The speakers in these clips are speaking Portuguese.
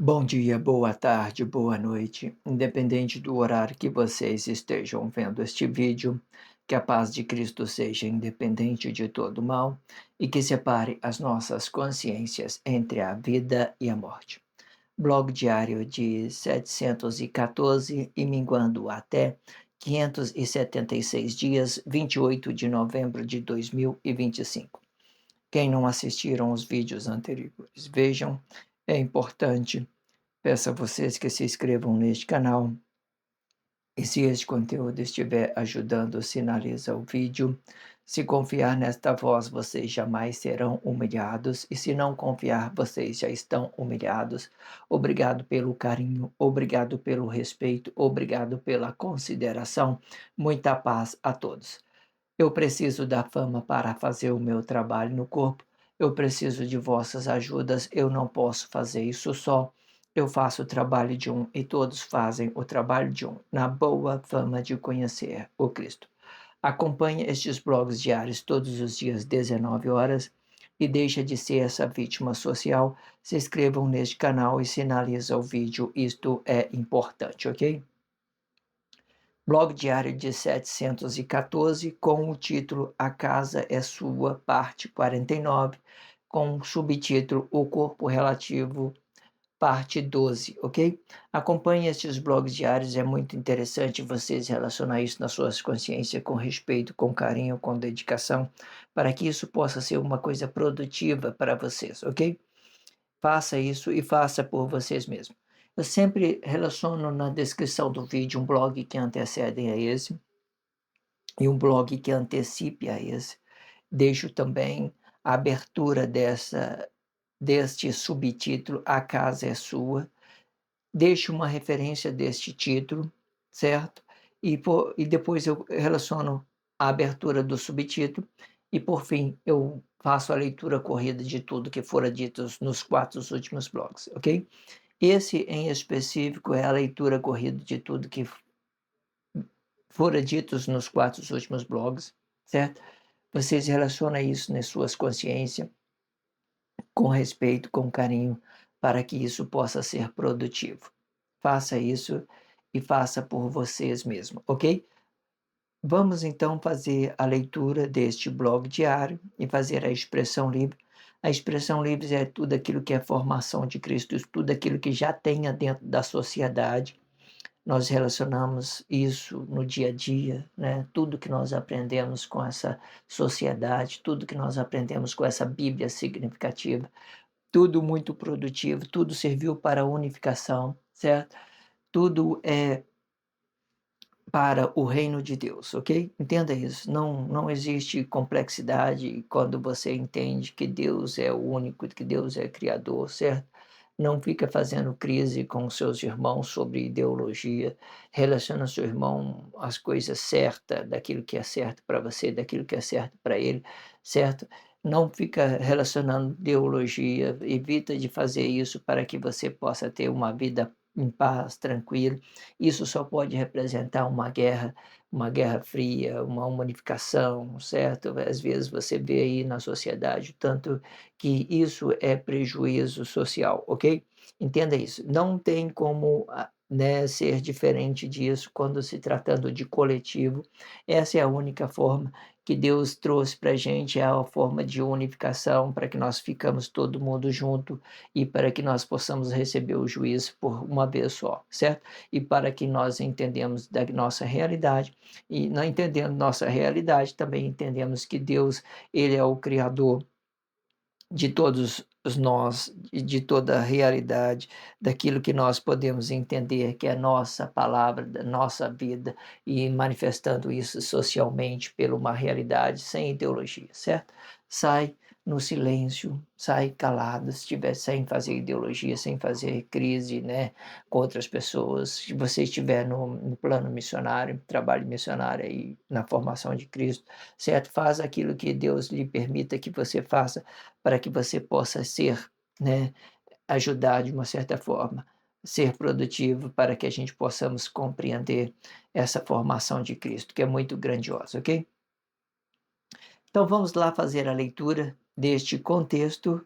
Bom dia, boa tarde, boa noite, independente do horário que vocês estejam vendo este vídeo, que a paz de Cristo seja independente de todo mal e que separe as nossas consciências entre a vida e a morte. Blog diário de 714 e minguando até 576 dias, 28 de novembro de 2025. Quem não assistiram os vídeos anteriores, vejam, é importante. Peço a vocês que se inscrevam neste canal e se este conteúdo estiver ajudando, sinaliza o vídeo. Se confiar nesta voz, vocês jamais serão humilhados e se não confiar, vocês já estão humilhados. Obrigado pelo carinho, obrigado pelo respeito, obrigado pela consideração. Muita paz a todos. Eu preciso da fama para fazer o meu trabalho no corpo. Eu preciso de vossas ajudas. Eu não posso fazer isso só. Eu faço o trabalho de um e todos fazem o trabalho de um, na boa fama de conhecer o Cristo. Acompanhe estes blogs diários todos os dias, 19 horas, e deixa de ser essa vítima social. Se inscrevam neste canal e sinaliza o vídeo. Isto é importante, ok? Blog diário de 714, com o título A Casa é Sua, parte 49, com o subtítulo O Corpo Relativo, parte 12, ok? Acompanhe estes blogs diários, é muito interessante vocês relacionar isso nas suas consciências com respeito, com carinho, com dedicação, para que isso possa ser uma coisa produtiva para vocês, ok? Faça isso e faça por vocês mesmos. Eu sempre relaciono na descrição do vídeo um blog que antecede a esse e um blog que antecipe a esse. Deixo também a abertura deste subtítulo, A Casa é Sua. Deixo uma referência deste título, certo? E depois eu relaciono a abertura do subtítulo e, por fim, eu faço a leitura corrida de tudo que fora dito nos 4 últimos blogs, ok? Esse, em específico, é a leitura corrida de tudo que fora ditos nos 4 últimos blogs, certo? Vocês relacionam isso nas suas consciências, com respeito, com carinho, para que isso possa ser produtivo. Faça isso e faça por vocês mesmos, ok? Vamos então fazer a leitura deste blog diário e fazer a expressão livre. A expressão livre é tudo aquilo que é formação de Cristo, tudo aquilo que já tenha dentro da sociedade. Nós relacionamos isso no dia a dia, né? Tudo que nós aprendemos com essa sociedade, tudo que nós aprendemos com essa Bíblia significativa, tudo muito produtivo, tudo serviu para a unificação, certo? Tudo é para o reino de Deus, ok? Entenda isso. Não existe complexidade quando você entende que Deus é o único, que Deus é criador, certo? Não fica fazendo crise com seus irmãos sobre ideologia. Relaciona seu irmão às coisas certas, daquilo que é certo para você, daquilo que é certo para ele, certo? Não fica relacionando ideologia. Evita de fazer isso para que você possa ter uma vida em paz, tranquilo. Isso só pode representar uma guerra fria, uma unificação, certo? Às vezes você vê aí na sociedade o tanto que isso é prejuízo social, ok? Entenda isso. Não tem como, né, ser diferente disso quando se tratando de coletivo. Essa é a única forma que Deus trouxe para a gente, é a forma de unificação, para que nós ficamos todo mundo junto e para que nós possamos receber o juízo por uma vez só, certo? E para que nós entendemos da nossa realidade e não entendendo nossa realidade, também entendemos que Deus, ele é o criador de todos os nós e de toda a realidade, daquilo que nós podemos entender que é a nossa palavra, da nossa vida, e manifestando isso socialmente pela uma realidade sem ideologia, certo? Sai no silêncio, sai calado, se tiver sem fazer ideologia, sem fazer crise, né, com outras pessoas. Se você estiver no plano missionário, trabalho missionário aí na formação de Cristo, certo? Faz aquilo que Deus lhe permita que você faça, para que você possa ser, né, ajudar de uma certa forma, ser produtivo para que a gente possamos compreender essa formação de Cristo, que é muito grandiosa, ok? Então vamos lá fazer a leitura deste contexto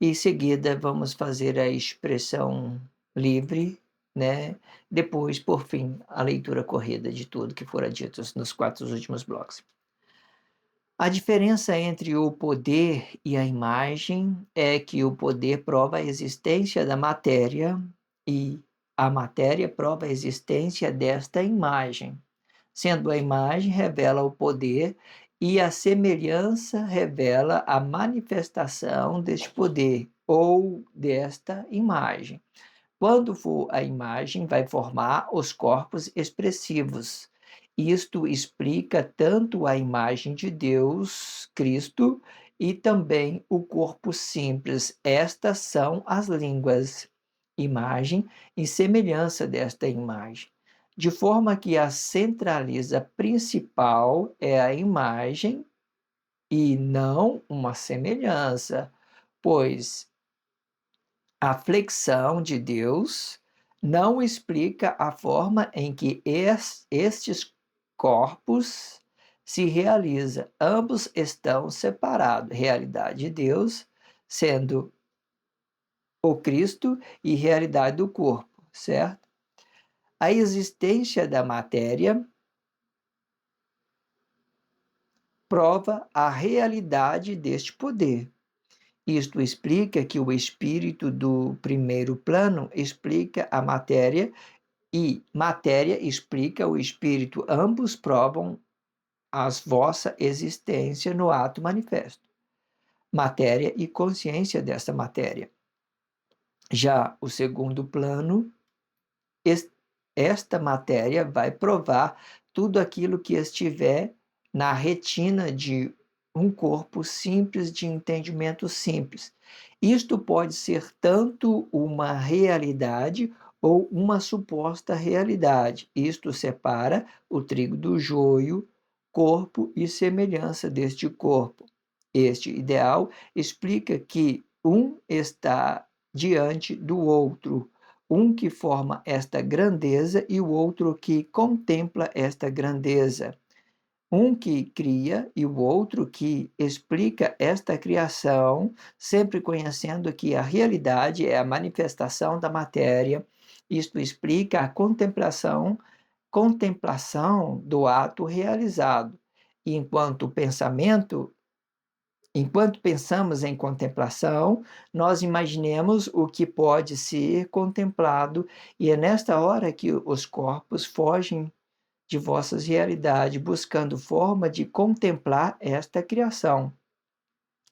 e em seguida vamos fazer a expressão livre, né? Depois, por fim, a leitura corrida de tudo que fora dito nos 4 últimos blocos. A diferença entre o poder e a imagem é que o poder prova a existência da matéria e a matéria prova a existência desta imagem, sendo a imagem revela o poder e a semelhança revela a manifestação deste poder ou desta imagem. Quando for a imagem, vai formar os corpos expressivos. Isto explica tanto a imagem de Deus, Cristo, e também o corpo simples. Estas são as línguas, imagem e semelhança desta imagem. De forma que a centraliza principal é a imagem e não uma semelhança, pois a flexão de Deus não explica a forma em que estes corpos se realizam. Ambos estão separados. Realidade de Deus, sendo o Cristo, e realidade do corpo, certo? A existência da matéria prova a realidade deste poder. Isto explica que o espírito do primeiro plano explica a matéria e matéria explica o espírito. Ambos provam a vossa existência no ato manifesto. Matéria e consciência desta matéria. Já o segundo plano, esta matéria vai provar tudo aquilo que estiver na retina de um corpo simples, de entendimento simples. Isto pode ser tanto uma realidade ou uma suposta realidade. Isto separa o trigo do joio, corpo e semelhança deste corpo. Este ideal explica que um está diante do outro, um que forma esta grandeza e o outro que contempla esta grandeza. Um que cria e o outro que explica esta criação, sempre conhecendo que a realidade é a manifestação da matéria. Isto explica a contemplação do ato realizado. E enquanto pensamos em contemplação, nós imaginemos o que pode ser contemplado, e é nesta hora que os corpos fogem de vossas realidades, buscando forma de contemplar esta criação.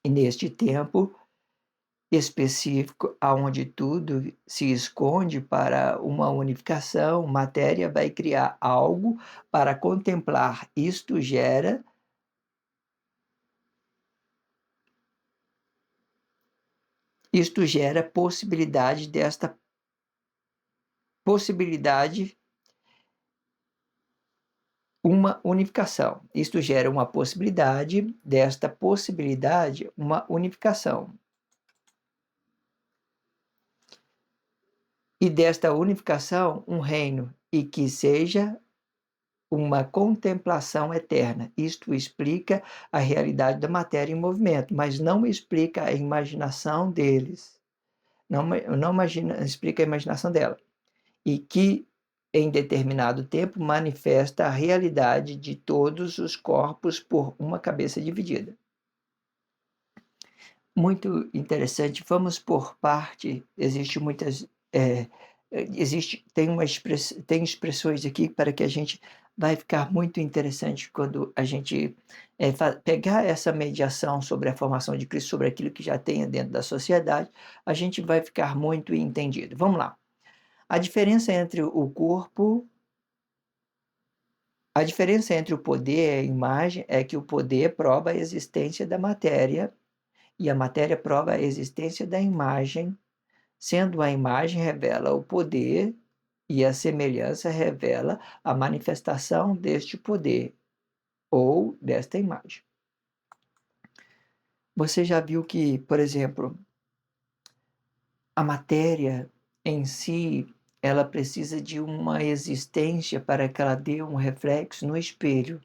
E neste tempo específico, aonde tudo se esconde para uma unificação, matéria vai criar algo para contemplar. Isto gera possibilidade desta possibilidade uma unificação. Isto gera uma possibilidade desta possibilidade uma unificação. E desta unificação um reino, e que seja uma contemplação eterna. Isto explica a realidade da matéria em movimento, mas não explica a imaginação deles. Explica a imaginação dela. E que, em determinado tempo, manifesta a realidade de todos os corpos por uma cabeça dividida. Muito interessante. Vamos por parte. Existe muitas... tem expressões aqui para que a gente vai ficar muito interessante quando a gente pegar essa mediação sobre a formação de Cristo, sobre aquilo que já tem dentro da sociedade, a gente vai ficar muito entendido. Vamos lá. A diferença entre o poder e a imagem é que o poder prova a existência da matéria e a matéria prova a existência da imagem, sendo a imagem revela o poder e a semelhança revela a manifestação deste poder ou desta imagem. Você já viu que, por exemplo, a matéria em si, ela precisa de uma existência para que ela dê um reflexo no espelho.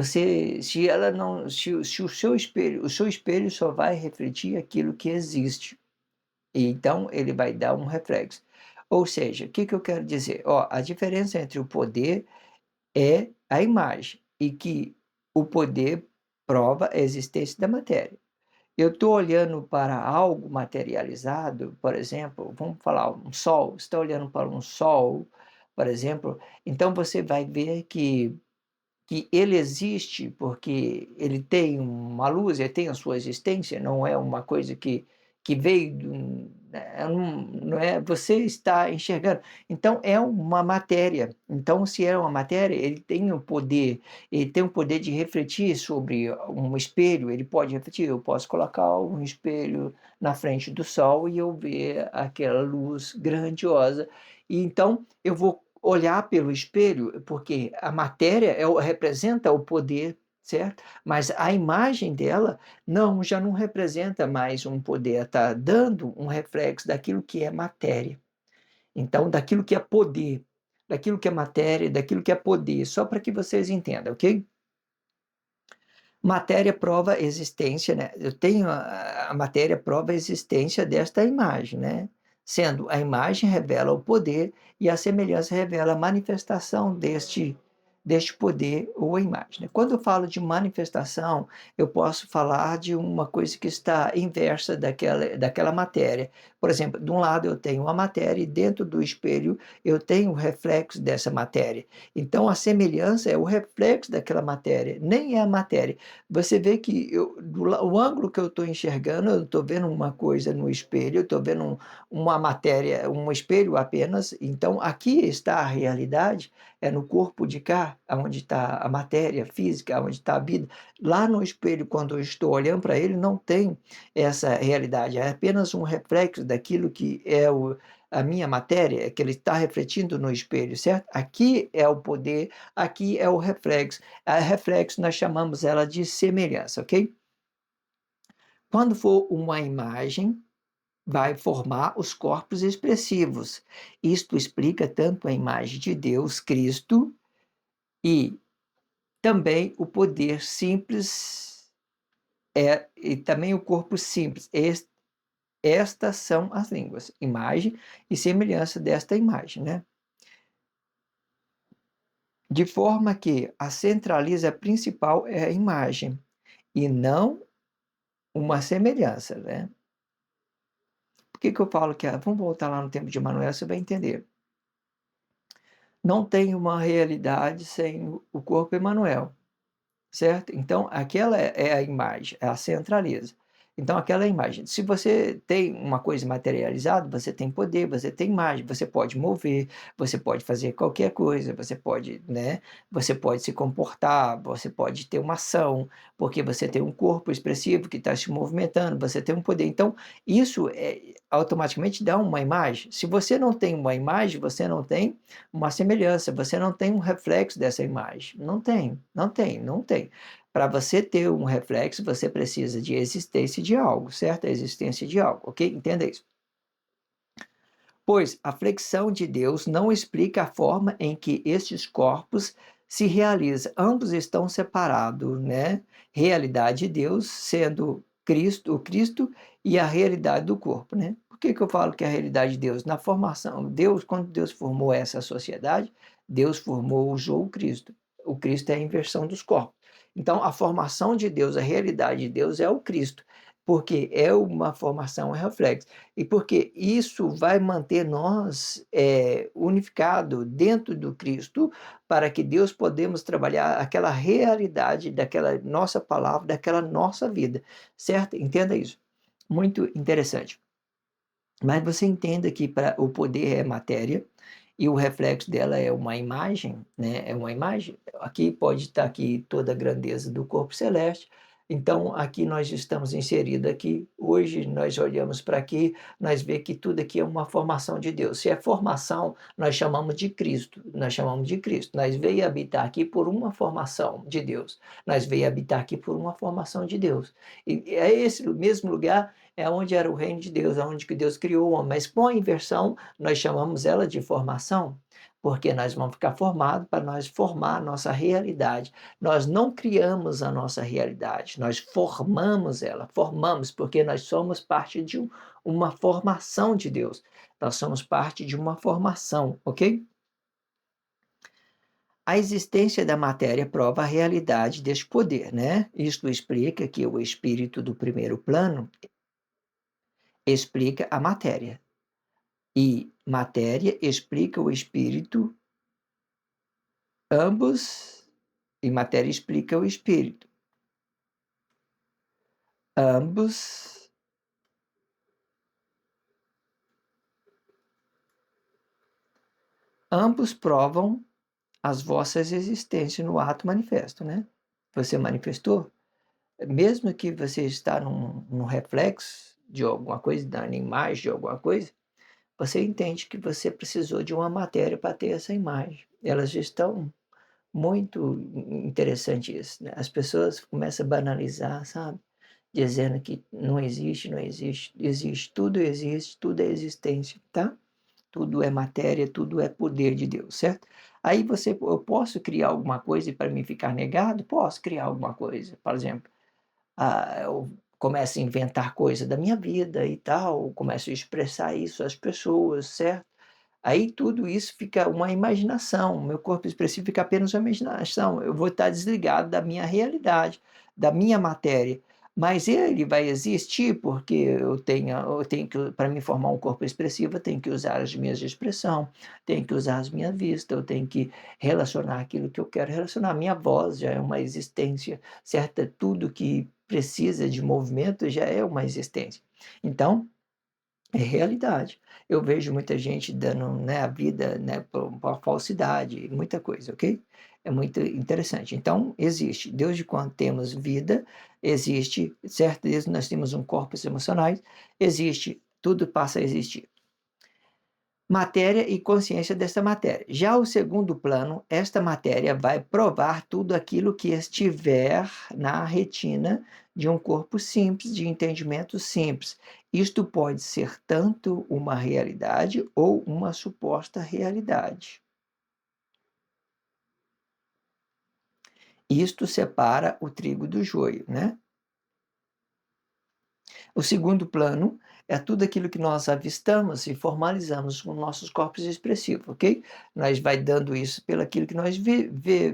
Se o seu espelho só vai refletir aquilo que existe. E então ele vai dar um reflexo. Ou seja, o que que eu quero dizer? Ó, a diferença entre o poder é a imagem, e que o poder prova a existência da matéria. Eu estou olhando para algo materializado, por exemplo, vamos falar um sol, você está olhando para um sol, por exemplo, então você vai ver que ele existe porque ele tem uma luz, ele tem a sua existência, não é uma coisa que veio de não é você está enxergando. Então é uma matéria, então se é uma matéria, ele tem o poder de refletir sobre um espelho, ele pode refletir, eu posso colocar um espelho na frente do sol e eu ver aquela luz grandiosa, e então eu vou olhar pelo espelho, porque a matéria representa o poder, certo? Mas a imagem dela, não, já não representa mais um poder, está dando um reflexo daquilo que é matéria. Então, daquilo que é poder, daquilo que é matéria, daquilo que é poder, só para que vocês entendam, ok? Matéria prova a existência, né? Eu tenho a matéria prova a existência desta imagem, né? Sendo a imagem revela o poder e a semelhança revela a manifestação deste poder ou a imagem, né? Quando eu falo de manifestação, eu posso falar de uma coisa que está inversa daquela matéria. Por exemplo, de um lado eu tenho uma matéria e dentro do espelho eu tenho o reflexo dessa matéria. Então a semelhança é o reflexo daquela matéria, nem é a matéria. Você vê que o ângulo que eu estou enxergando, eu estou vendo uma coisa no espelho, eu estou vendo uma matéria, um espelho apenas. Então, aqui está a realidade, é no corpo de cá, onde está a matéria física, onde está a vida. Lá no espelho, quando eu estou olhando para ele, não tem essa realidade, é apenas um reflexo daquilo que é a minha matéria, que ele está refletindo no espelho, certo? Aqui é o poder, aqui é o reflexo. A reflexo nós chamamos ela de semelhança, ok? Quando for uma imagem, vai formar os corpos expressivos. Isto explica tanto a imagem de Deus, Cristo, e também o poder simples, e também o corpo simples. Estas são as línguas, imagem e semelhança desta imagem, né? De forma que a centraliza principal é a imagem, e não uma semelhança, né? Por que que eu falo que vamos voltar lá no tempo de Emanuel, você vai entender. Não tem uma realidade sem o corpo Emanuel, certo? Então aquela é a imagem, é a centraliza. Então aquela é a imagem. Se você tem uma coisa materializada, você tem poder, você tem imagem, você pode mover, você pode fazer qualquer coisa, você pode, né? Você pode se comportar, você pode ter uma ação, porque você tem um corpo expressivo que está se movimentando, você tem um poder. Então isso automaticamente dá uma imagem. Se você não tem uma imagem, você não tem uma semelhança, você não tem um reflexo dessa imagem. Não tem, não tem, não tem. Para você ter um reflexo, você precisa de existência de algo, certo? A existência de algo, ok? Entenda isso. Pois a flexão de Deus não explica a forma em que estes corpos se realizam. Ambos estão separados, né? Realidade de Deus sendo Cristo, o Cristo, e a realidade do corpo, né? Por que que eu falo que é a realidade de Deus? Na formação, Deus, quando Deus formou essa sociedade, Deus formou o Cristo. O Cristo é a inversão dos corpos. Então, a formação de Deus, a realidade de Deus é o Cristo, porque é uma formação, é reflexo. E porque isso vai manter nós unificado dentro do Cristo, para que Deus podemos trabalhar aquela realidade daquela nossa palavra, daquela nossa vida, certo? Entenda isso. Muito interessante. Mas você entenda que o poder é matéria e o reflexo dela é uma imagem, né? É uma imagem. Aqui pode estar aqui toda a grandeza do corpo celeste. Então, aqui nós estamos inseridos aqui. Hoje nós olhamos para aqui, nós vemos que tudo aqui é uma formação de Deus. Se é formação, nós chamamos de Cristo. Nós chamamos de Cristo. Nós veio habitar aqui por uma formação de Deus. Nós veio habitar aqui por uma formação de Deus. E é esse mesmo lugar é onde era o reino de Deus, é onde que Deus criou o homem. Mas com a inversão, nós chamamos ela de formação, porque nós vamos ficar formados para nós formar a nossa realidade. Nós não criamos a nossa realidade, nós formamos ela, formamos, porque nós somos parte de uma formação de Deus. Nós somos parte de uma formação, ok? A existência da matéria prova a realidade deste poder, né? Isto explica que o espírito do primeiro plano explica a matéria. E matéria explica o espírito, ambos, e matéria explica o espírito. Ambos provam as vossas existências no ato manifesto, né? Você manifestou, mesmo que você está num reflexo de alguma coisa, dando imagem de alguma coisa, você entende que você precisou de uma matéria para ter essa imagem. Elas estão muito interessante isso, né? As pessoas começam a banalizar, sabe? Dizendo que não existe, não existe, existe, tudo é existência, tá? Tudo é matéria, tudo é poder de Deus, certo? Aí eu posso criar alguma coisa para me ficar negado? Posso criar alguma coisa. Por exemplo, eu começo a inventar coisa da minha vida e tal, começo a expressar isso às pessoas, certo? Aí tudo isso fica uma imaginação, meu corpo expressivo fica apenas uma imaginação, eu vou estar desligado da minha realidade, da minha matéria. Mas ele vai existir porque eu tenho que, para me formar um corpo expressivo, eu tenho que usar as minhas expressão, tenho que usar as minhas vistas, eu tenho que relacionar aquilo que eu quero relacionar. Minha voz já é uma existência, certo? Tudo que precisa de movimento já é uma existência. Então, é realidade. Eu vejo muita gente dando, né, a vida, né, por falsidade, muita coisa, ok? É muito interessante. Então, existe. Desde quando temos vida, existe, certo? Desde nós temos um corpos emocionais, existe, tudo passa a existir. Matéria e consciência desta matéria. Já o segundo plano, esta matéria vai provar tudo aquilo que estiver na retina de um corpo simples, de entendimento simples. Isto pode ser tanto uma realidade ou uma suposta realidade. Isto separa o trigo do joio, né? O segundo plano é tudo aquilo que nós avistamos e formalizamos com nossos corpos expressivos, ok? Nós vai dando isso pelo aquilo que nós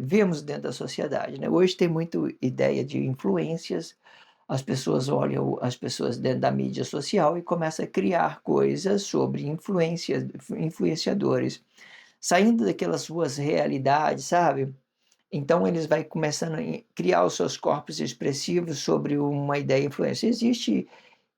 vemos dentro da sociedade, né? Hoje tem muito ideia de influências, as pessoas olham as pessoas dentro da mídia social e começam a criar coisas sobre influenciadores, saindo daquelas suas realidades, sabe? Então eles vai começando a criar os seus corpos expressivos sobre uma ideia influência. Existe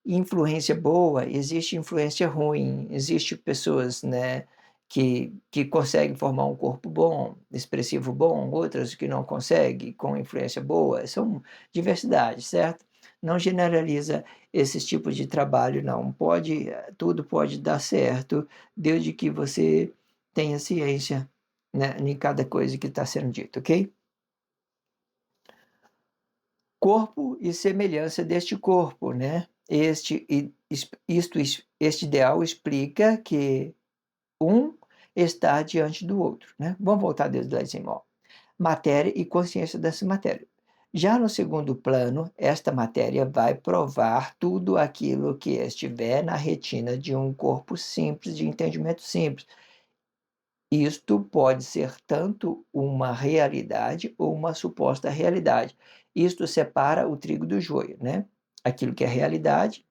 influência boa, existe influência ruim, existe pessoas, né, que conseguem formar um corpo bom, expressivo bom, outras que não conseguem, com influência boa, são diversidades, certo? Não generaliza esses tipos de trabalho, não. Tudo pode dar certo, desde que você tenha ciência, né, em cada coisa que está sendo dito, ok? Corpo e semelhança deste corpo, né? Este ideal explica que um está diante do outro, né? Vamos voltar desde lá de cima, ó. Matéria e consciência dessa matéria. Já no segundo plano, esta matéria vai provar tudo aquilo que estiver na retina de um corpo simples, de entendimento simples. Isto pode ser tanto uma realidade ou uma suposta realidade. Isto separa o trigo do joio, né? Aquilo que é realidade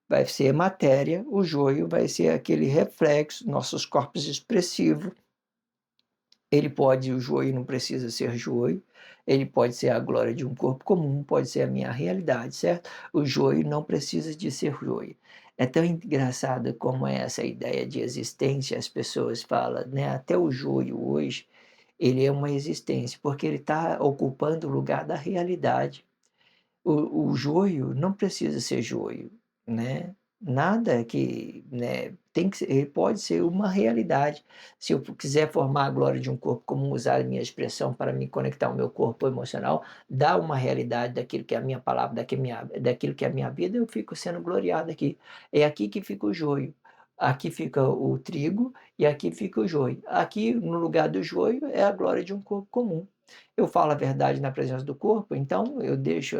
vai ser matéria, o joio vai ser aquele reflexo, nossos corpos expressivos. O joio não precisa ser joio, ele pode ser a glória de um corpo comum, pode ser a minha realidade, certo? O joio não precisa de ser joio. É tão engraçado como é essa ideia de existência, as pessoas falam, né? Até o joio hoje, ele é uma existência, porque ele está ocupando o lugar da realidade. O joio não precisa ser joio, né? Nada que, né, tem que ser, ele pode ser uma realidade. Se eu quiser formar a glória de um corpo, como usar a minha expressão para me conectar ao meu corpo emocional, dar uma realidade daquilo que é a minha palavra, daquilo que é a minha vida, eu fico sendo gloriado aqui. É aqui que fica o joio. aqui fica o trigo e aqui fica o joio. Aqui, no lugar do joio, é a glória de um corpo comum. Eu falo a verdade na presença do corpo, então eu deixo,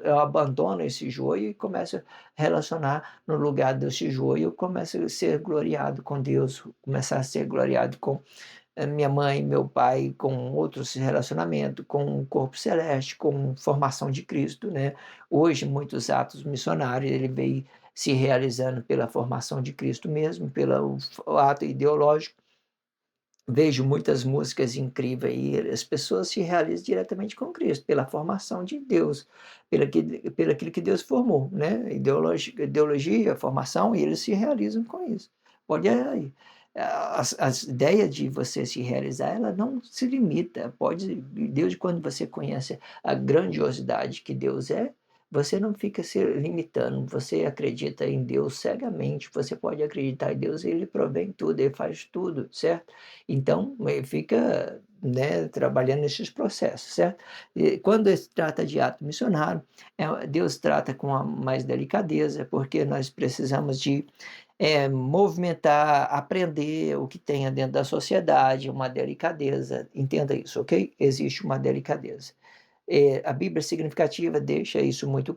eu abandono esse joio e começo a relacionar no lugar desse joio, eu começo a ser gloriado com Deus, começar a ser gloriado com minha mãe, meu pai, com outros relacionamentos, com o corpo celeste, com formação de Cristo, né? Hoje, muitos atos missionários, ele veio se realizando pela formação de Cristo mesmo, pelo ato ideológico. Vejo muitas músicas incríveis aí, as pessoas se realizam diretamente com Cristo, pela formação de Deus, pelo aquilo que Deus formou, né? Ideologia, formação, e eles se realizam com isso. Pode aí. As ideias de você se realizar, ela não se limita. Pode, Deus, quando você conhece a grandiosidade que Deus é, você não fica se limitando, você acredita em Deus cegamente, você pode acreditar em Deus, ele provém tudo, ele faz tudo, certo? Então, ele fica, né, trabalhando nesses processos, certo? E quando se trata de ato missionário, Deus trata com mais delicadeza, porque nós precisamos de movimentar, aprender o que tem dentro da sociedade, uma delicadeza, entenda isso, ok? Existe uma delicadeza. A Bíblia significativa deixa isso muito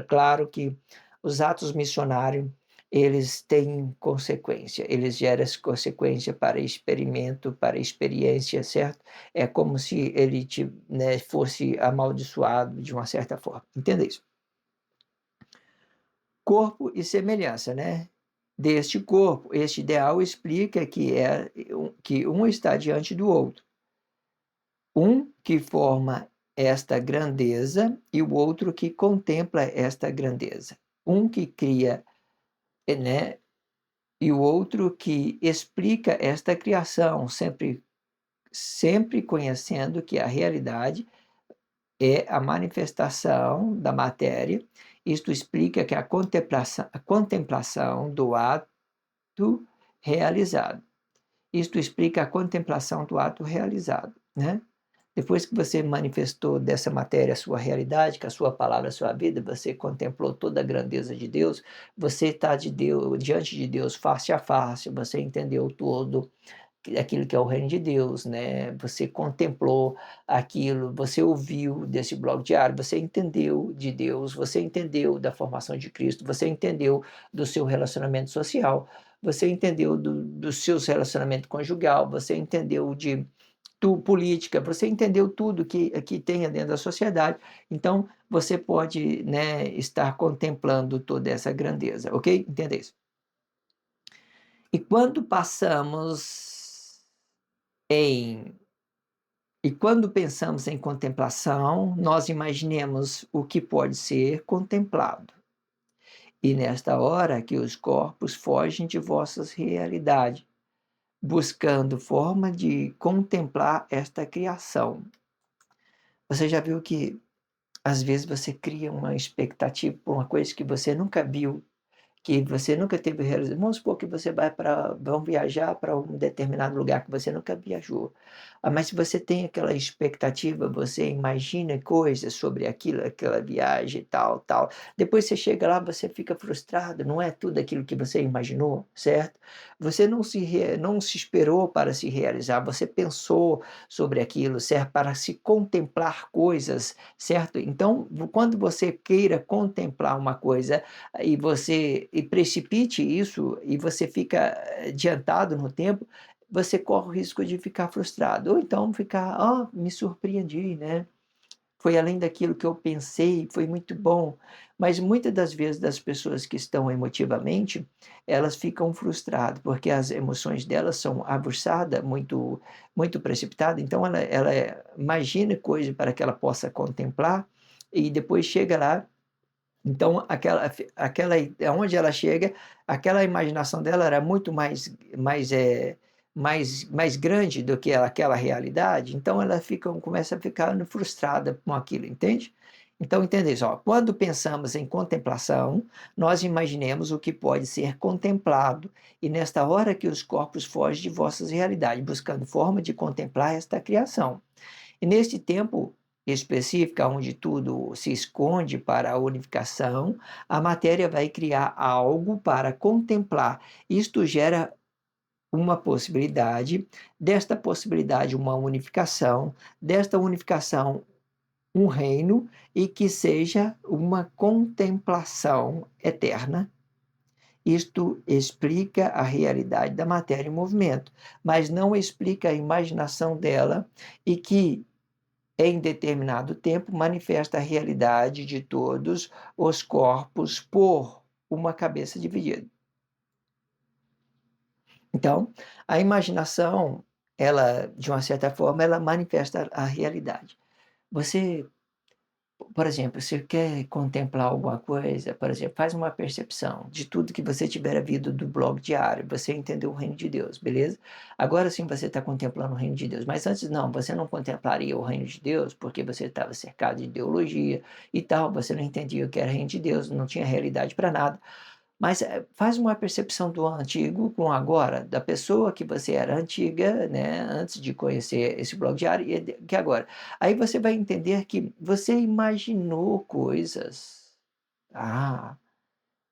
claro que os atos missionários eles têm consequência, eles geram essa consequência para experimento, para experiência, certo? É como se ele né, fosse amaldiçoado de uma certa forma. Entenda isso. Corpo e semelhança, né? Deste corpo, este ideal explica que um está diante do outro. Um que forma esta grandeza e o outro que contempla esta grandeza. Um que cria, né, e o outro que explica esta criação, sempre conhecendo que a realidade é a manifestação da matéria. Isto explica que a contemplação do ato realizado. Isto explica a contemplação do ato realizado, né? Depois que você manifestou dessa matéria a sua realidade, com a sua palavra, a sua vida, você contemplou toda a grandeza de Deus, você está diante de Deus face a face, você entendeu todo aquilo que é o reino de Deus, né? Você contemplou aquilo, você ouviu desse blog diário, você entendeu de Deus, você entendeu da formação de Cristo, você entendeu do seu relacionamento social, você entendeu dos seus relacionamentos conjugal, você entendeu de política, você entendeu tudo que tem dentro da sociedade, então você pode, né, estar contemplando toda essa grandeza, ok? Entenda isso. E quando passamos em e quando pensamos em contemplação, nós imaginemos o que pode ser contemplado. E nesta hora que os corpos fogem de vossas realidades, buscando forma de contemplar esta criação. Você já viu que às vezes você cria uma expectativa por uma coisa que você nunca viu, que você nunca teve realização. Vamos supor que você vão viajar para um determinado lugar que você nunca viajou. Mas se você tem aquela expectativa, você imagina coisas sobre aquilo, aquela viagem, tal, tal. Depois você chega lá, você fica frustrado, não é tudo aquilo que você imaginou, certo? Você não se esperou para se realizar, você pensou sobre aquilo, certo? Para se contemplar coisas, certo? Então, quando você queira contemplar uma coisa, e precipite isso e você fica adiantado no tempo, você corre o risco de ficar frustrado. Ou então ficar, me surpreendi, né? Foi além daquilo que eu pensei, foi muito bom. Mas muitas das vezes das pessoas que estão emotivamente, elas ficam frustradas, porque as emoções delas são aguçadas, muito precipitadas. Então ela imagina coisa para que ela possa contemplar e depois chega lá, então, onde ela chega, aquela imaginação dela era muito mais grande do que aquela realidade, então ela começa a ficar frustrada com aquilo, entende? Então, entende isso, ó, quando pensamos em contemplação, nós imaginemos o que pode ser contemplado, e nesta hora que os corpos fogem de vossas realidades, buscando forma de contemplar esta criação. E neste tempo, específica, onde tudo se esconde para a unificação, a matéria vai criar algo para contemplar. Isto gera uma possibilidade, desta possibilidade, uma unificação, desta unificação, um reino, e que seja uma contemplação eterna. Isto explica a realidade da matéria em movimento, mas não explica a imaginação dela e que, em determinado tempo, manifesta a realidade de todos os corpos por uma cabeça dividida. Então, a imaginação, ela, de uma certa forma, ela manifesta a realidade. Você, por exemplo, você quer contemplar alguma coisa, por exemplo, faz uma percepção de tudo que você tiver vindo do blog diário, você entendeu o reino de Deus, beleza? Agora sim você está contemplando o reino de Deus, mas antes não, você não contemplaria o reino de Deus porque você estava cercado de ideologia e tal, você não entendia o que era reino de Deus, não tinha realidade para nada. Mas, faz uma percepção do antigo com agora, da pessoa que você era antiga, né, antes de conhecer esse blog diário e que agora. Aí você vai entender que você imaginou coisas. Ah,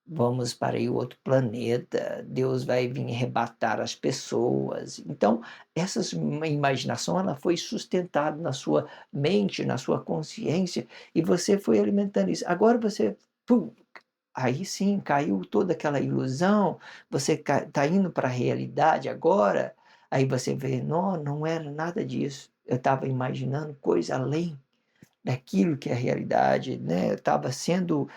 vamos para aí outro planeta, Deus vai vir arrebatar as pessoas. Então, essa imaginação, ela foi sustentada na sua mente, na sua consciência, e você foi alimentando isso. Agora você, pum, aí sim, caiu toda aquela ilusão, você está indo para a realidade agora, aí você vê: "Não, não era nada disso, eu estava imaginando coisa além daquilo que é a realidade", né, eu estava sendo,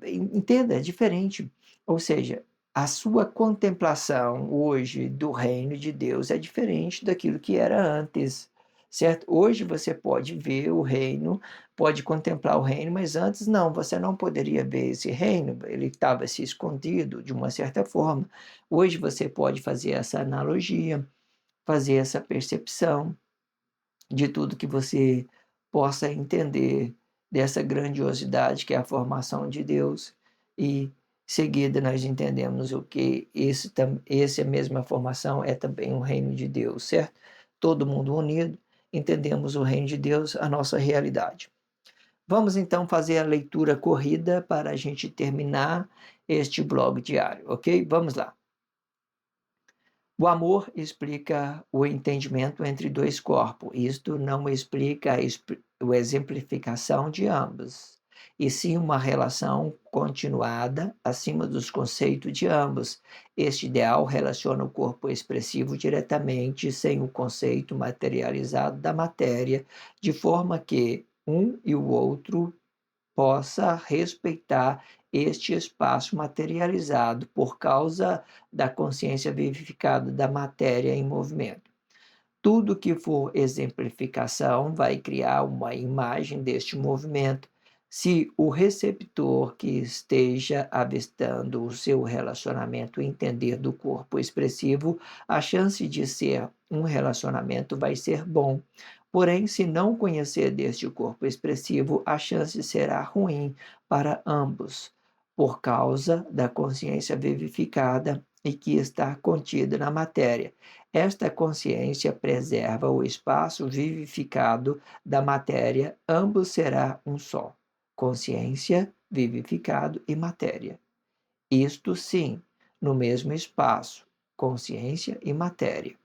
entenda, é diferente. Ou seja, a sua contemplação hoje do reino de Deus é diferente daquilo que era antes, certo? Hoje você pode ver o reino, pode contemplar o reino, mas antes não, você não poderia ver esse reino, ele estava se escondido de uma certa forma. Hoje você pode fazer essa analogia, fazer essa percepção de tudo que você possa entender dessa grandiosidade que é a formação de Deus, e seguida nós entendemos o que essa mesma formação é também o reino de Deus, certo? Todo mundo unido, entendemos o reino de Deus, a nossa realidade. Vamos então fazer a leitura corrida para a gente terminar este blog diário, ok? Vamos lá. O amor explica o entendimento entre dois corpos. Isto não explica a exemplificação de ambos, e sim uma relação continuada acima dos conceitos de ambos. Este ideal relaciona o corpo expressivo diretamente, sem o conceito materializado da matéria, de forma que um e o outro possa respeitar este espaço materializado por causa da consciência vivificada da matéria em movimento. Tudo que for exemplificação vai criar uma imagem deste movimento. Se o receptor que esteja avistando o seu relacionamento entender do corpo expressivo, a chance de ser um relacionamento vai ser bom. Porém, se não conhecer deste corpo expressivo, a chance será ruim para ambos, por causa da consciência vivificada e que está contida na matéria. Esta consciência preserva o espaço vivificado da matéria, ambos será um só, consciência, vivificado e matéria. Isto sim, no mesmo espaço, consciência e matéria.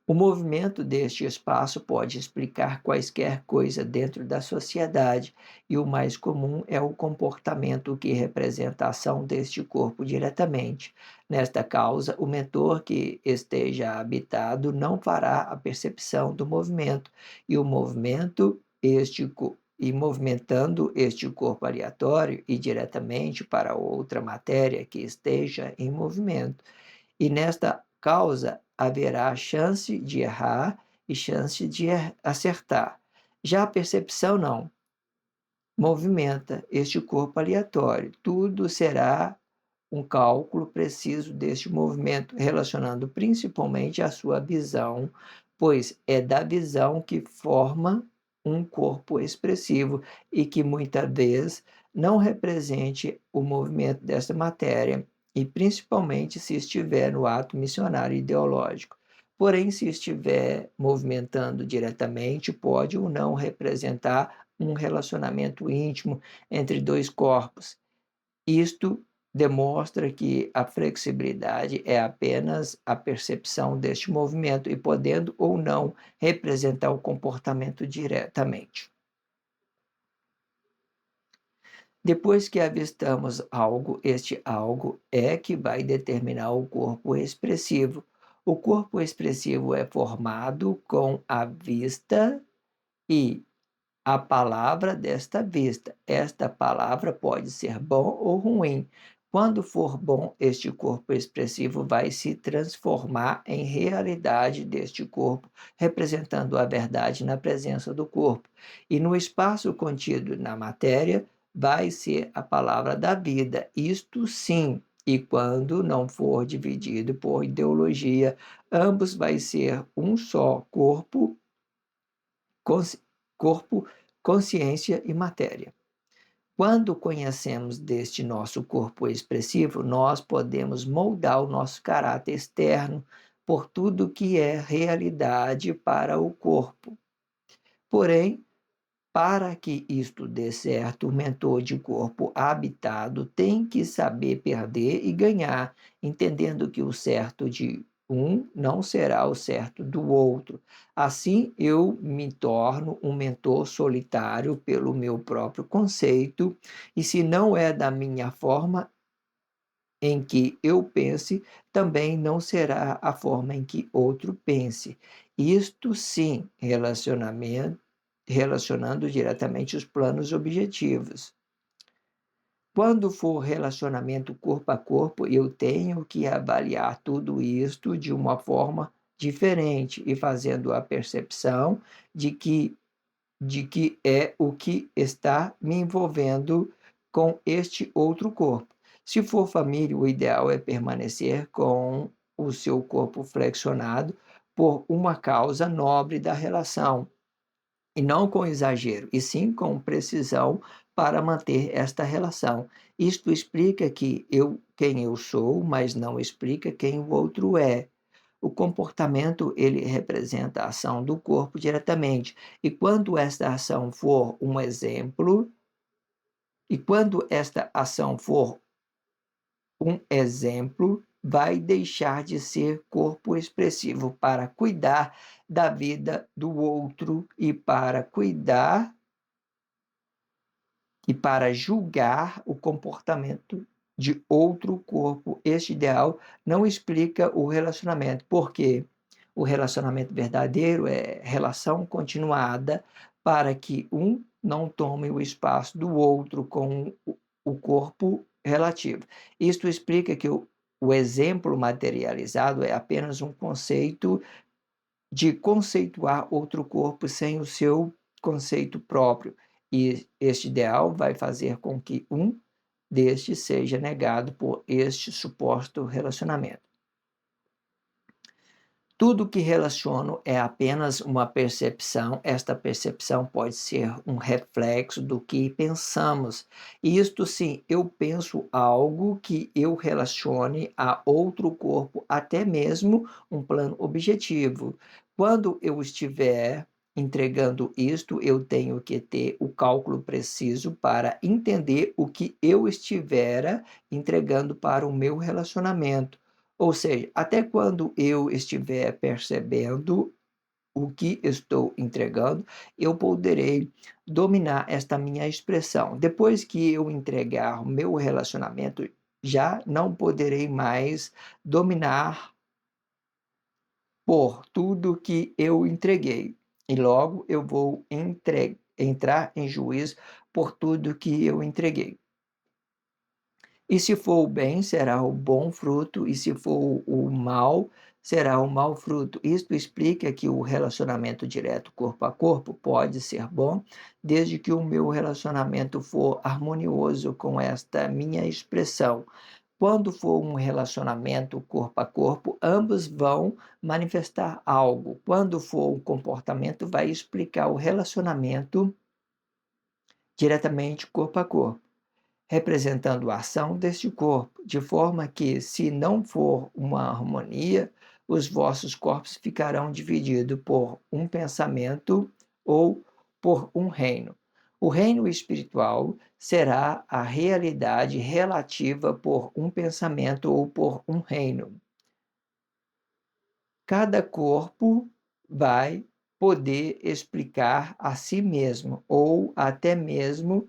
O movimento deste espaço pode explicar quaisquer coisa dentro da sociedade, e o mais comum é o comportamento que representa a ação deste corpo diretamente. Nesta causa, o mentor que esteja habitado não fará a percepção do movimento, e o movimento e movimentando este corpo aleatório e diretamente para outra matéria que esteja em movimento. E nesta causa haverá chance de errar e chance de acertar. Já a percepção não. Movimenta este corpo aleatório. Tudo será um cálculo preciso deste movimento, relacionando principalmente a sua visão, pois é da visão que forma um corpo expressivo e que muitas vezes não represente o movimento dessa matéria, e principalmente se estiver no ato missionário ideológico. Porém, se estiver movimentando diretamente, pode ou não representar um relacionamento íntimo entre dois corpos. Isto demonstra que a flexibilidade é apenas a percepção deste movimento e podendo ou não representar o comportamento diretamente. Depois que avistamos algo, este algo é que vai determinar o corpo expressivo. O corpo expressivo é formado com a vista e a palavra desta vista. Esta palavra pode ser bom ou ruim. Quando for bom, este corpo expressivo vai se transformar em realidade deste corpo, representando a verdade na presença do corpo. E no espaço contido na matéria, vai ser a palavra da vida. Isto sim. E quando não for dividido por ideologia, ambos vai ser um só corpo, corpo, consciência e matéria. Quando conhecemos deste nosso corpo expressivo, nós podemos moldar o nosso caráter externo por tudo que é realidade para o corpo. Porém, para que isto dê certo, o mentor de corpo habitado tem que saber perder e ganhar, entendendo que o certo de um não será o certo do outro. Assim, eu me torno um mentor solitário pelo meu próprio conceito, e se não é da minha forma em que eu pense, também não será a forma em que outro pense. Isto sim, relacionando diretamente os planos objetivos. Quando for relacionamento corpo a corpo, eu tenho que avaliar tudo isto de uma forma diferente e fazendo a percepção de que é o que está me envolvendo com este outro corpo. Se for família, o ideal é permanecer com o seu corpo flexionado por uma causa nobre da relação, e não com exagero, e sim com precisão para manter esta relação. Isto explica quem eu sou, mas não explica quem o outro é. O comportamento, ele representa a ação do corpo diretamente. E quando esta ação for um exemplo, e quando esta ação for um exemplo, vai deixar de ser corpo expressivo para cuidar da vida do outro e para julgar o comportamento de outro corpo. Este ideal não explica o relacionamento, porque o relacionamento verdadeiro é relação continuada para que um não tome o espaço do outro com o corpo relativo. Isto explica que o exemplo materializado é apenas um conceito de conceituar outro corpo sem o seu conceito próprio. E este ideal vai fazer com que um destes seja negado por este suposto relacionamento. Tudo que relaciono é apenas uma percepção. Esta percepção pode ser um reflexo do que pensamos. E isto sim, eu penso algo que eu relacione a outro corpo, até mesmo um plano objetivo. Quando eu estiver entregando isto, eu tenho que ter o cálculo preciso para entender o que eu estivera entregando para o meu relacionamento. Ou seja, até quando eu estiver percebendo o que estou entregando, eu poderei dominar esta minha expressão. Depois que eu entregar o meu relacionamento, já não poderei mais dominar por tudo que eu entreguei. E logo eu vou entrar em juízo por tudo que eu entreguei. E se for o bem, será o bom fruto, e se for o mal, será o mau fruto. Isto explica que o relacionamento direto corpo a corpo pode ser bom, desde que o meu relacionamento for harmonioso com esta minha expressão. Quando for um relacionamento corpo a corpo, ambos vão manifestar algo. Quando for um comportamento, vai explicar o relacionamento diretamente corpo a corpo, representando a ação deste corpo, de forma que, se não for uma harmonia, os vossos corpos ficarão divididos por um pensamento ou por um reino. O reino espiritual será a realidade relativa por um pensamento ou por um reino. Cada corpo vai poder explicar a si mesmo, ou até mesmo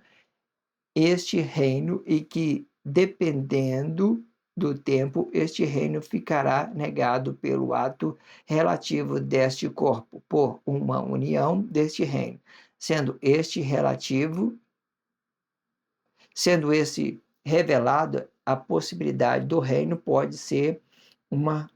este reino, e que, dependendo do tempo, este reino ficará negado pelo ato relativo deste corpo, por uma união deste reino, sendo esse revelado, a possibilidade do reino pode ser uma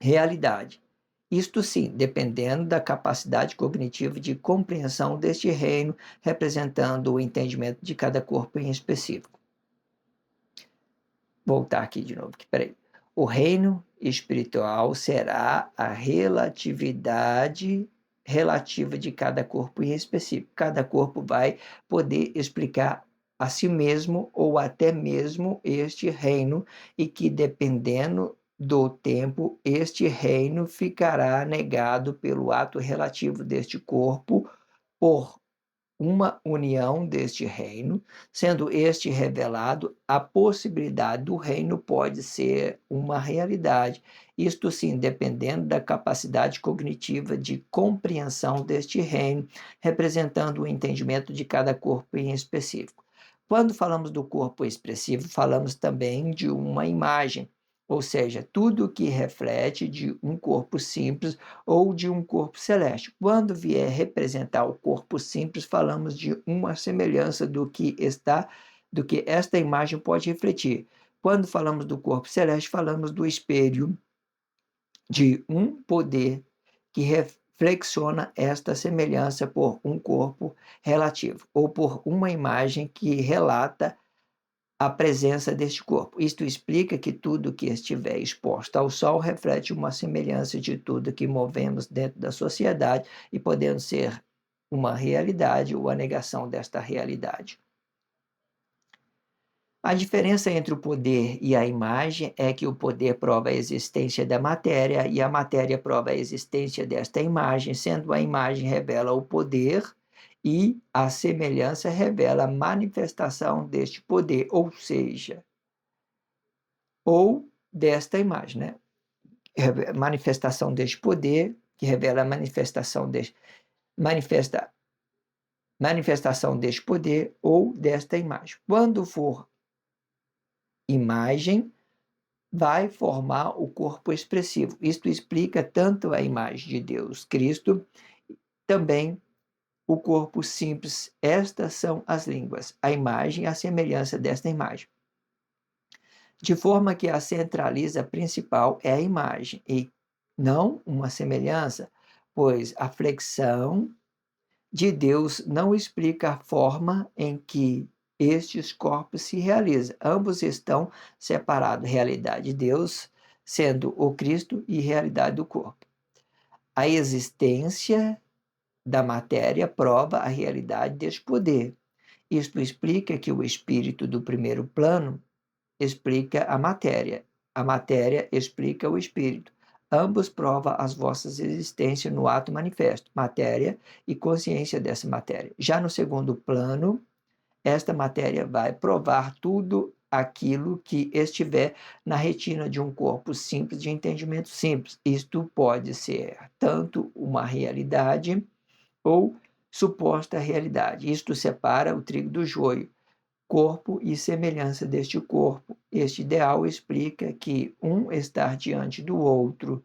realidade. Isto sim, dependendo da capacidade cognitiva de compreensão deste reino, representando o entendimento de cada corpo em específico. Voltar aqui de novo, peraí. O reino espiritual será a relatividade relativa de cada corpo em específico. Cada corpo vai poder explicar a si mesmo ou até mesmo este reino, e que, dependendo do tempo, este reino ficará negado pelo ato relativo deste corpo por uma união deste reino, sendo este revelado, a possibilidade do reino pode ser uma realidade. Isto sim, dependendo da capacidade cognitiva de compreensão deste reino, representando o entendimento de cada corpo em específico. Quando falamos do corpo expressivo, falamos também de uma imagem, ou seja, tudo que reflete de um corpo simples ou de um corpo celeste. Quando vier representar o corpo simples, falamos de uma semelhança do que esta imagem pode refletir. Quando falamos do corpo celeste, falamos do espelho de um poder que reflexiona esta semelhança por um corpo relativo, ou por uma imagem que relata a presença deste corpo. Isto explica que tudo que estiver exposto ao sol reflete uma semelhança de tudo que movemos dentro da sociedade, e podendo ser uma realidade ou a negação desta realidade. A diferença entre o poder e a imagem é que o poder prova a existência da matéria e a matéria prova a existência desta imagem, sendo a imagem revela o poder e a semelhança revela a manifestação deste poder, ou seja, ou desta imagem, né? Manifestação deste poder, que revela a manifestação deste poder ou desta imagem. Quando for imagem, vai formar o corpo expressivo. Isto explica tanto a imagem de Deus Cristo, também o corpo simples. Estas são as línguas, a imagem e a semelhança desta imagem. De forma que a centraliza principal é a imagem, e não uma semelhança, pois a flexão de Deus não explica a forma em que estes corpos se realizam. Ambos estão separados, realidade de Deus sendo o Cristo e realidade do corpo. A existência da matéria prova a realidade deste poder. Isto explica que o espírito do primeiro plano explica a matéria explica o espírito. Ambos provam as vossas existências no ato manifesto, matéria e consciência dessa matéria. Já no segundo plano, esta matéria vai provar tudo aquilo que estiver na retina de um corpo simples, de entendimento simples. Isto pode ser tanto uma realidade ou suposta realidade. Isto separa o trigo do joio, corpo e semelhança deste corpo. Este ideal explica que um está diante do outro,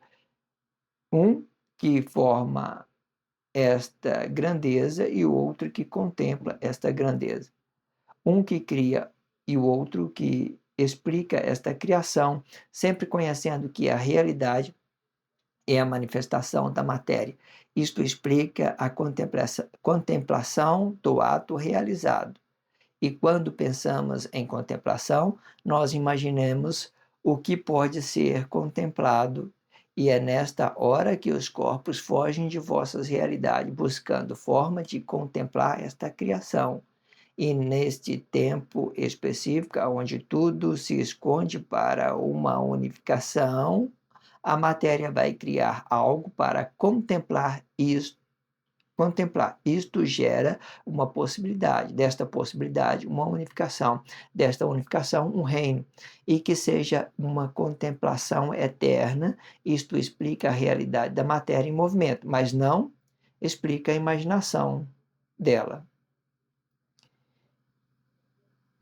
um que forma esta grandeza e o outro que contempla esta grandeza. Um que cria e o outro que explica esta criação, sempre conhecendo que a realidade é a manifestação da matéria. Isto explica a contemplação do ato realizado. E quando pensamos em contemplação, nós imaginemos o que pode ser contemplado, e é nesta hora que os corpos fogem de vossas realidades, buscando forma de contemplar esta criação. E neste tempo específico, onde tudo se esconde para uma unificação, a matéria vai criar algo para contemplar isto. Isto gera uma possibilidade, desta possibilidade, uma unificação, desta unificação, um reino, e que seja uma contemplação eterna. Isto explica a realidade da matéria em movimento, mas não explica a imaginação dela.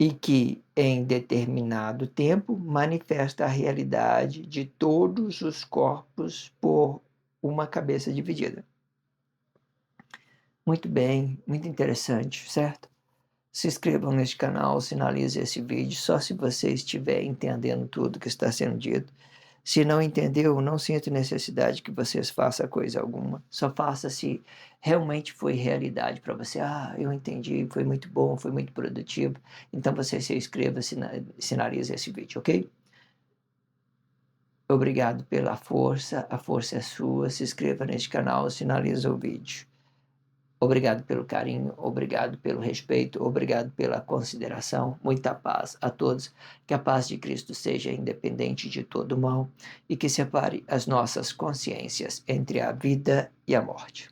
E que, em determinado tempo, manifesta a realidade de todos os corpos por uma cabeça dividida. Muito bem, muito interessante, certo? Se inscrevam neste canal, sinalize esse vídeo só se você estiver entendendo tudo que está sendo dito. Se não entendeu, não sinto necessidade que vocês façam coisa alguma. Só faça se realmente foi realidade para você. Ah, eu entendi, foi muito bom, foi muito produtivo. Então você se inscreva, sinalize esse vídeo, ok? Obrigado pela força, a força é sua. Se inscreva neste canal, sinalize o vídeo. Obrigado pelo carinho, obrigado pelo respeito, obrigado pela consideração. Muita paz a todos. Que a paz de Cristo seja independente de todo mal e que separe as nossas consciências entre a vida e a morte.